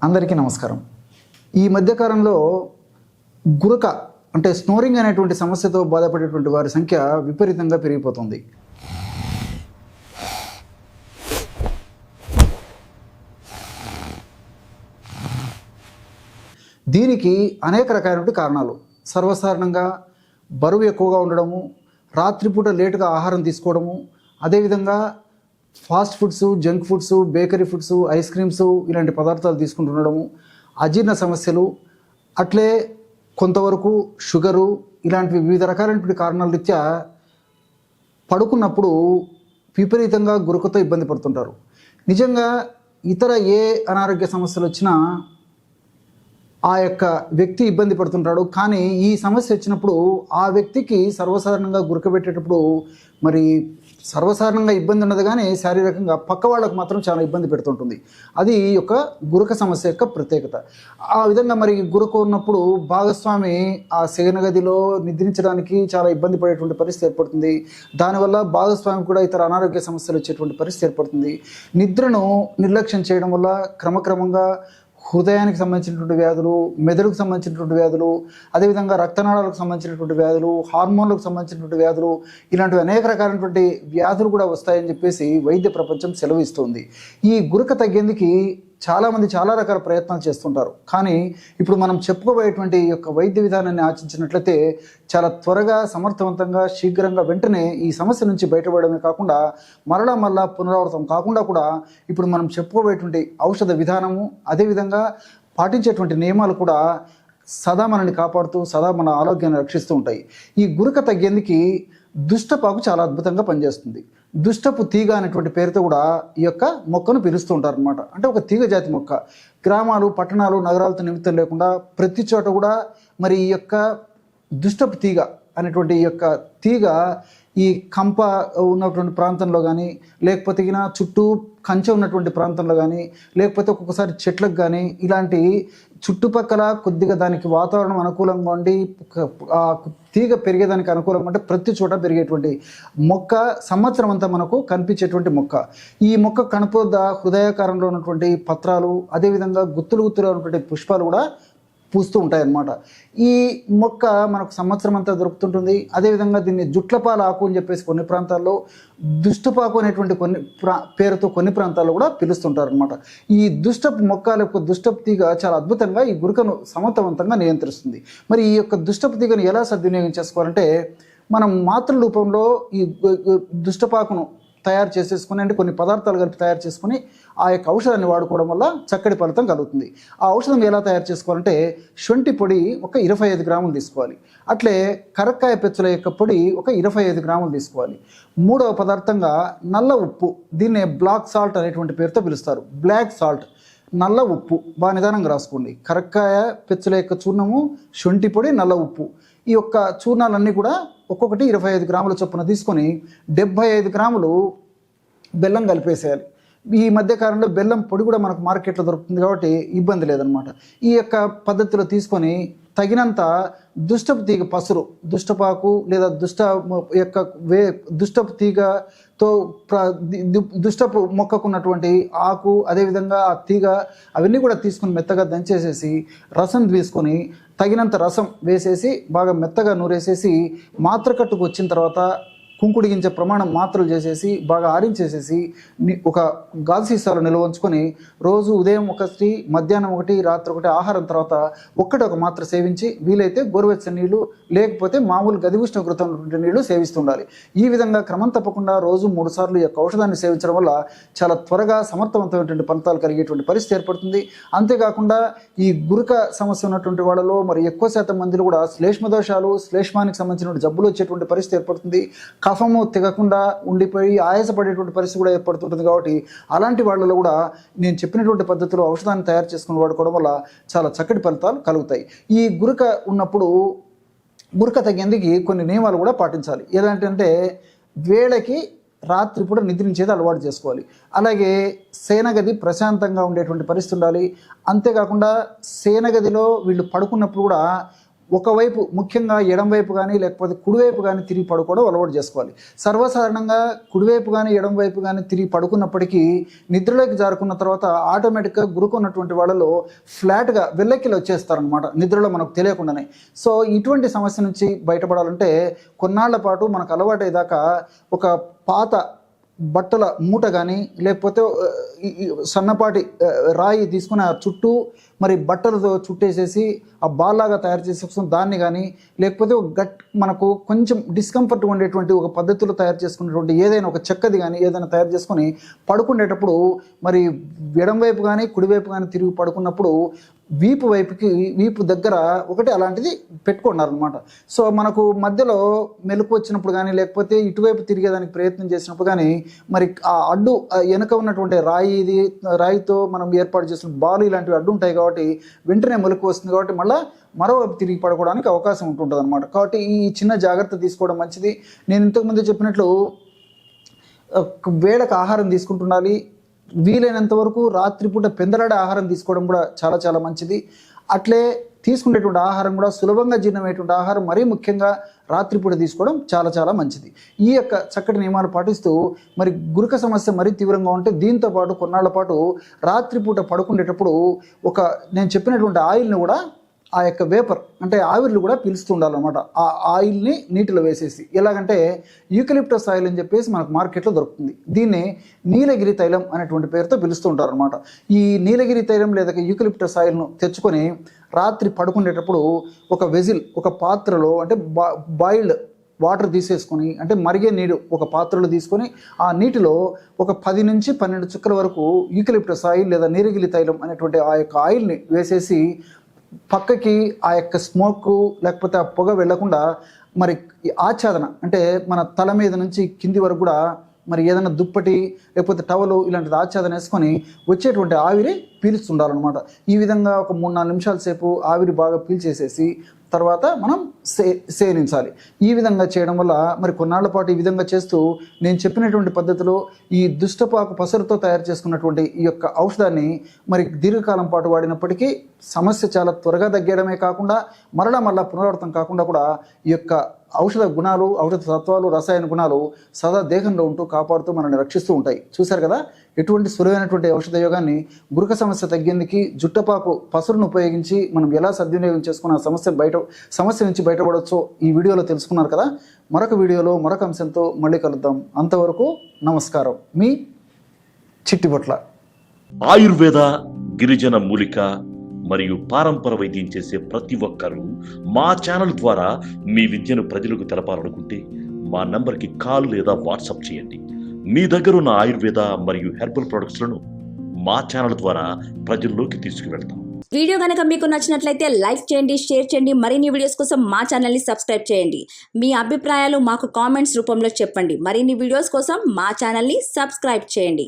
అందరికీ నమస్కారం. ఈ మధ్యకాలంలో గురక అంటే స్నోరింగ్ అనేటువంటి సమస్యతో బాధపడేటువంటి వారి సంఖ్య విపరీతంగా పెరిగిపోతుంది. దీనికి అనేక రకాలైనటువంటి కారణాలు. సర్వసాధారణంగా బరువు ఎక్కువగా ఉండడము, రాత్రిపూట లేటుగా ఆహారం తీసుకోవడము, అదేవిధంగా fast foods, junk foods, bakery foods, ice creams ఇలాంటి పదార్థాలు తీసుకుంటుండడము, అజీర్ణ సమస్యలు, అట్లే కొంతవరకు షుగరు, ఇలాంటివి వివిధ రకాలైనటువంటి కారణాల రీత్యా పడుకున్నప్పుడు విపరీతంగా గురకతో ఇబ్బంది పడుతుంటారు. నిజంగా ఇతర ఏ అనారోగ్య సమస్యలు వచ్చినా ఆ యొక్క వ్యక్తి ఇబ్బంది పడుతుంటాడు. కానీ ఈ సమస్య వచ్చినప్పుడు ఆ వ్యక్తికి సర్వసాధారణంగా గురక పెట్టేటప్పుడు మరి సర్వసాధారణంగా ఇబ్బంది ఉండదు, కానీ శారీరకంగా పక్క వాళ్ళకు మాత్రం చాలా ఇబ్బంది పెడుతుంటుంది. అది ఈ యొక్క గురక సమస్య యొక్క ప్రత్యేకత. ఆ విధంగా మరి గురక ఉన్నప్పుడు భాగస్వామి ఆ శయన గదిలో నిద్రించడానికి చాలా ఇబ్బంది పడేటువంటి పరిస్థితి ఏర్పడుతుంది. దానివల్ల భాగస్వామి కూడా ఇతర అనారోగ్య సమస్యలు వచ్చేటువంటి పరిస్థితి ఏర్పడుతుంది. నిద్రను నిర్లక్ష్యం చేయడం వల్ల క్రమక్రమంగా హృదయానికి సంబంధించినటువంటి వ్యాధులు, మెదడుకు సంబంధించినటువంటి వ్యాధులు, అదేవిధంగా రక్తనాళాలకు సంబంధించినటువంటి వ్యాధులు, హార్మోన్లకు సంబంధించినటువంటి వ్యాధులు, ఇలాంటివి అనేక రకాలైనటువంటి వ్యాధులు కూడా వస్తాయని చెప్పేసి వైద్య ప్రపంచం సెలవిస్తుంది. ఈ గురక తగ్గేందుకు చాలామంది చాలా రకాల ప్రయత్నాలు చేస్తుంటారు. కానీ ఇప్పుడు మనం చెప్పుకోబోయేటువంటి యొక్క వైద్య విధానాన్ని ఆచరించినట్లయితే చాలా త్వరగా, సమర్థవంతంగా, శీఘ్రంగా, వెంటనే ఈ సమస్య నుంచి బయటపడమే కాకుండా మరలా పునరావృతం కాకుండా కూడా ఇప్పుడు మనం చెప్పుకోబోయేటువంటి ఔషధ విధానము, అదేవిధంగా పాటించేటువంటి నియమాలు కూడా సదా మనల్ని కాపాడుతూ, సదా మన ఆరోగ్యాన్ని రక్షిస్తూ ఉంటాయి. ఈ గురక తగ్గేందుకు దుష్టపాకు చాలా అద్భుతంగా పనిచేస్తుంది. దుష్టపు తీగ అనేటువంటి పేరుతో కూడా ఈ యొక్క మొక్కను పిలుస్తూ ఉంటారు అనమాట. అంటే ఒక తీగ జాతి మొక్క. గ్రామాలు, పట్టణాలు, నగరాలతో నిమిత్తం లేకుండా ప్రతి చోట కూడా మరి ఈ యొక్క దుష్టపు తీగ అనేటువంటి ఈ యొక్క తీగ ఈ కంప ఉన్నటువంటి ప్రాంతంలో కానీ, లేకపోతే చుట్టూ కంచె ఉన్నటువంటి ప్రాంతంలో కానీ, లేకపోతే ఒక్కొక్కసారి చెట్లకు కానీ, ఇలాంటి చుట్టుపక్కల కొద్దిగా దానికి వాతావరణం అనుకూలంగా ఉండి ఆ తీగ పెరిగేదానికి అనుకూలంగా ఉంటే ప్రతి చోట పెరిగేటువంటి మొక్క, సంవత్సరం అంతా మనకు కనిపించేటువంటి మొక్క. ఈ మొక్క కనుపొద్ద హృదయాకారంలో ఉన్నటువంటి పత్రాలు, అదేవిధంగా గుత్తులు ఉన్నటువంటి పుష్పాలు కూడా పూస్తూ ఉంటాయన్నమాట. ఈ మొక్క మనకు సంవత్సరం అంతా దొరుకుతుంటుంది. అదేవిధంగా దీన్ని జుట్లపాల ఆకు అని చెప్పేసి కొన్ని ప్రాంతాల్లో, దుష్టపాకు అనేటువంటి పేరుతో కొన్ని ప్రాంతాల్లో కూడా పిలుస్తుంటారు అనమాట. ఈ దుష్టపు మొక్క యొక్క దుష్టపు తీగ చాలా అద్భుతంగా ఈ గురకను సమర్థవంతంగా నియంత్రిస్తుంది. మరి ఈ యొక్క దుష్టపు తీగను ఎలా సద్వినియోగం చేసుకోవాలంటే, మనం మాత్రల రూపంలో ఈ దుష్టపాకును తయారు చేసేసుకుని, అంటే కొన్ని పదార్థాలు కలిపి తయారు చేసుకుని ఆ యొక్క ఔషధాన్ని వాడుకోవడం వల్ల చక్కటి ఫలితం కలుగుతుంది. ఆ ఔషధం ఎలా తయారు చేసుకోవాలంటే, శొంఠి పొడి ఒక 25 గ్రాములు తీసుకోవాలి. అట్లే కరక్కాయ పెచ్చుల యొక్క పొడి ఒక 25 గ్రాములు తీసుకోవాలి. మూడవ పదార్థంగా నల్ల ఉప్పు, దీన్నే బ్లాక్ సాల్ట్ అనేటువంటి పేరుతో పిలుస్తారు. బ్లాక్ సాల్ట్, నల్ల ఉప్పు బాగా నిదానంగా రాసుకోండి. కరక్కాయ పెచ్చుల యొక్క చూర్ణము, శొంఠి పొడి, నల్ల ఉప్పు, ఈ యొక్క చూర్ణాలన్నీ కూడా ఒక్కొక్కటి 25 గ్రాముల చొప్పున తీసుకొని 75 గ్రాములు బెల్లం కలిపేసేయాలి. ఈ మధ్యకాలంలో బెల్లం పొడి కూడా మనకు మార్కెట్లో దొరుకుతుంది కాబట్టి ఇబ్బంది లేదనమాట. ఈ యొక్క పద్ధతిలో తీసుకొని తగినంత దుష్టపు తీగ పసురు, దుష్టపాకు లేదా దుష్టపు తీగతో దుష్టపు మొక్కకున్నటువంటి ఆకు, అదేవిధంగా ఆ తీగ, అవన్నీ కూడా తీసుకుని మెత్తగా దంచేసేసి రసం తీసుకొని తగినంత రసం వేసేసి బాగా మెత్తగా నూరేసేసి మాత్రకట్టుకు వచ్చిన తర్వాత కుంకుడి గింజ ప్రమాణం మాత్రలు చేసేసి బాగా ఆరించేసేసి ఒక గాజు సీసాలో నిల్వ ఉంచుకొని రోజు ఉదయం ఒకటి, మధ్యాహ్నం ఒకటి, రాత్రి ఒకటి, ఆహారం తర్వాత ఒక మాత్ర సేవించి వీలైతే గోరువెచ్చని నీళ్లు, లేకపోతే మామూలు గది ఉష్ణోగ్రత ఉన్నటువంటి నీళ్లు సేవిస్తుండాలి. ఈ విధంగా క్రమం తప్పకుండా రోజు 3 సార్లు ఈ యొక్క ఔషధాన్ని సేవించడం వల్ల చాలా త్వరగా సమర్థవంతమైనటువంటి ఫలితాలు కలిగేటువంటి పరిస్థితి ఏర్పడుతుంది. అంతేకాకుండా ఈ గురక సమస్య ఉన్నటువంటి వాళ్ళలో మరి ఎక్కువ శాతం మందిలో కూడా శ్లేష్మ దోషాలు, శ్లేష్మానికి సంబంధించిన జబ్బులు వచ్చేటువంటి పరిస్థితి ఏర్పడుతుంది. కఫము తెగకుండా ఉండిపోయి ఆయాసపడేటువంటి పరిస్థితి కూడా ఏర్పడుతుంటుంది. కాబట్టి అలాంటి వాళ్ళలో కూడా నేను చెప్పినటువంటి పద్ధతిలో ఔషధాన్ని తయారు చేసుకుని వాడుకోవడం వల్ల చాలా చక్కటి ఫలితాలు కలుగుతాయి. ఈ గురక ఉన్నప్పుడు గురక తగ్గేందుకు కొన్ని నియమాలు కూడా పాటించాలి. ఎలాంటి వేళకి రాత్రిపూట నిద్రించేది అలవాటు చేసుకోవాలి. అలాగే శయనగది ప్రశాంతంగా ఉండేటువంటి పరిస్థితి ఉండాలి. అంతేకాకుండా శయనగదిలో వీళ్ళు పడుకున్నప్పుడు కూడా ఒకవైపు ముఖ్యంగా ఎడం వైపు కానీ లేకపోతే కుడివైపు కానీ తిరిగి పడుకోవడం అలవాటు చేసుకోవాలి. సర్వసాధారణంగా కుడివైపు కానీ ఎడం వైపు కానీ తిరిగి పడుకున్నప్పటికీ నిద్రలోకి జారుకున్న తర్వాత ఆటోమేటిక్గా గురుకున్నటువంటి వాళ్ళలో ఫ్లాట్గా వెల్లకిలు వచ్చేస్తారనమాట నిద్రలో మనకు తెలియకుండానే. సో ఇటువంటి సమస్య నుంచి బయటపడాలంటే కొన్నాళ్ల పాటు మనకు అలవాటయ్యేదాకా ఒక పాత బట్టల మూట కానీ లేకపోతే సన్నపాటి రాయి తీసుకుని ఆ చుట్టూ మరి బట్టలతో చుట్టేసేసి ఆ బాల్లాగా తయారు చేసేసుకుని దాన్ని కానీ లేకపోతే ఒక మనకు కొంచెం డిస్కంఫర్ట్ ఉండేటువంటి ఒక పద్ధతిలో తయారు చేసుకునేటువంటి ఏదైనా ఒక చెక్కది కానీ ఏదైనా తయారు చేసుకొని పడుకునేటప్పుడు మరి ఎడం వైపు కానీ కుడివైపు కానీ తిరిగి పడుకున్నప్పుడు వీపు దగ్గర ఒకటి అలాంటిది పెట్టుకున్నారనమాట. సో మనకు మధ్యలో మెలకు వచ్చినప్పుడు కానీ లేకపోతే ఇటువైపు తిరిగేదానికి ప్రయత్నం చేసినప్పుడు కానీ మరి ఆ అడ్డు వెనక ఉన్నటువంటి రాయితో మనం ఏర్పాటు చేసిన బాలు ఇలాంటివి అడ్డు ఉంటాయి కాబట్టి వెంటనే మెలకు వస్తుంది కాబట్టి మళ్ళీ మరోవైపు తిరిగి పడుకోవడానికి అవకాశం ఉంటుంటుంది అనమాట. కాబట్టి ఈ చిన్న జాగ్రత్త తీసుకోవడం మంచిది. నేను ఇంతకుముందు చెప్పినట్లు వేళకు ఆహారం తీసుకుంటుండాలి. వీలైనంత వరకు రాత్రిపూట పెందలాడే ఆహారం తీసుకోవడం కూడా చాలా చాలా మంచిది. అట్లే తీసుకునేటువంటి ఆహారం కూడా సులభంగా జీర్ణమయ్యేటువంటి ఆహారం మరీ ముఖ్యంగా రాత్రిపూట తీసుకోవడం చాలా చాలా మంచిది. ఈ యొక్క చక్కటి నియమాలు పాటిస్తూ మరి గురక సమస్య మరీ తీవ్రంగా ఉంటే దీంతో పాటు కొన్నాళ్ల పాటు రాత్రిపూట పడుకునేటప్పుడు నేను చెప్పినటువంటి ఆయిల్ని కూడా ఆ యొక్క వేపర్ అంటే ఆవిర్లు కూడా పీలుస్తూ ఉండాలన్నమాట. ఆ ఆయిల్ని నీటిలో వేసేసి ఎలాగంటే యూకలిప్టస్ ఆయిల్ అని చెప్పేసి మనకు మార్కెట్లో దొరుకుతుంది. దీన్ని నీలగిరి తైలం అనేటువంటి పేరుతో పిలుస్తూ ఉంటారు అనమాట. ఈ నీలగిరి తైలం లేదా యూకలిప్టస్ ఆయిల్ను తెచ్చుకొని రాత్రి పడుకునేటప్పుడు ఒక పాత్రలో అంటే బాయిల్డ్ వాటర్ తీసేసుకొని అంటే మరిగే నీరు ఒక పాత్రలో తీసుకొని ఆ నీటిలో ఒక 10 నుంచి 12 చుక్కల వరకు యూకలిప్టస్ ఆయిల్ లేదా నీలగిరి తైలం అనేటువంటి ఆ యొక్క ఆయిల్ని వేసేసి పక్కకి ఆ యొక్క స్మోక్ లేకపోతే ఆ పొగ వెళ్లకుండా మరి ఆచ్ఛాదన అంటే మన తల మీద నుంచి కింది వరకు కూడా మరి ఏదైనా దుప్పటి లేకపోతే టవలు ఇలాంటిది ఆచ్ఛాదన వేసుకొని వచ్చేటువంటి ఆవిరి పీల్చుండాలన్నమాట. ఈ విధంగా ఒక 3-4 నిమిషాల సేపు ఆవిరి బాగా పీల్చేసేసి తర్వాత మనం సేవించాలి. ఈ విధంగా చేయడం వల్ల మరి కొన్నాళ్ల పాటు ఈ విధంగా చేస్తూ నేను చెప్పినటువంటి పద్ధతిలో ఈ దుష్టపాకు పసరుతో తయారు చేసుకున్నటువంటి ఈ యొక్క ఔషధాన్ని మరి దీర్ఘకాలం పాటు వాడినప్పటికీ సమస్య చాలా త్వరగా తగ్గడమే కాకుండా మరలా పునరావృతం కాకుండా కూడా ఈ యొక్క ఔషధ గుణాలు, ఔషధ తత్వాలు, రసాయన గుణాలు సదా దేహంలో ఉంటూ కాపాడుతూ మనల్ని రక్షిస్తూ ఉంటాయి. చూశారు కదా ఎటువంటి సులువైనటువంటి ఔషధ యోగాన్ని గురక సమస్య తగ్గేందుకు జుట్టపాకు పసురును ఉపయోగించి మనం ఎలా సద్వినియోగం చేసుకున్న సమస్య నుంచి బయటపడవచ్చో ఈ వీడియోలో తెలుసుకున్నారు కదా. మరొక వీడియోలో మరొక అంశంతో మళ్ళీ కలుద్దాం. అంతవరకు నమస్కారం. మీ చిట్టిబొట్ల. ఆయుర్వేద, గిరిజన మూలిక మరియు పారంపర వైద్యం చేసే ప్రతి ఒక్కరూ మా ఛానల్ ద్వారా మీ విద్యను ప్రజలకు తెలపాలనుకుంటే మా నంబర్కి కాల్ లేదా వాట్సాప్ చేయండి. మీ దగ్గర ఉన్న ఆయుర్వేద మరియు హెర్బల్ ప్రొడక్ట్స్లను మా ఛానల్ ద్వారా ప్రజల్లోకి తీసుకువెళ్తాం. వీడియో కనుక మీకు నచ్చినట్లయితే లైక్ చేయండి, షేర్ చేయండి. మరిన్ని వీడియోస్ కోసం మా ఛానల్ని సబ్స్క్రైబ్ చేయండి. మీ అభిప్రాయాలు మాకు కామెంట్స్ రూపంలో చెప్పండి. మరిన్ని వీడియోస్ కోసం మా ఛానల్ని సబ్స్క్రైబ్ చేయండి.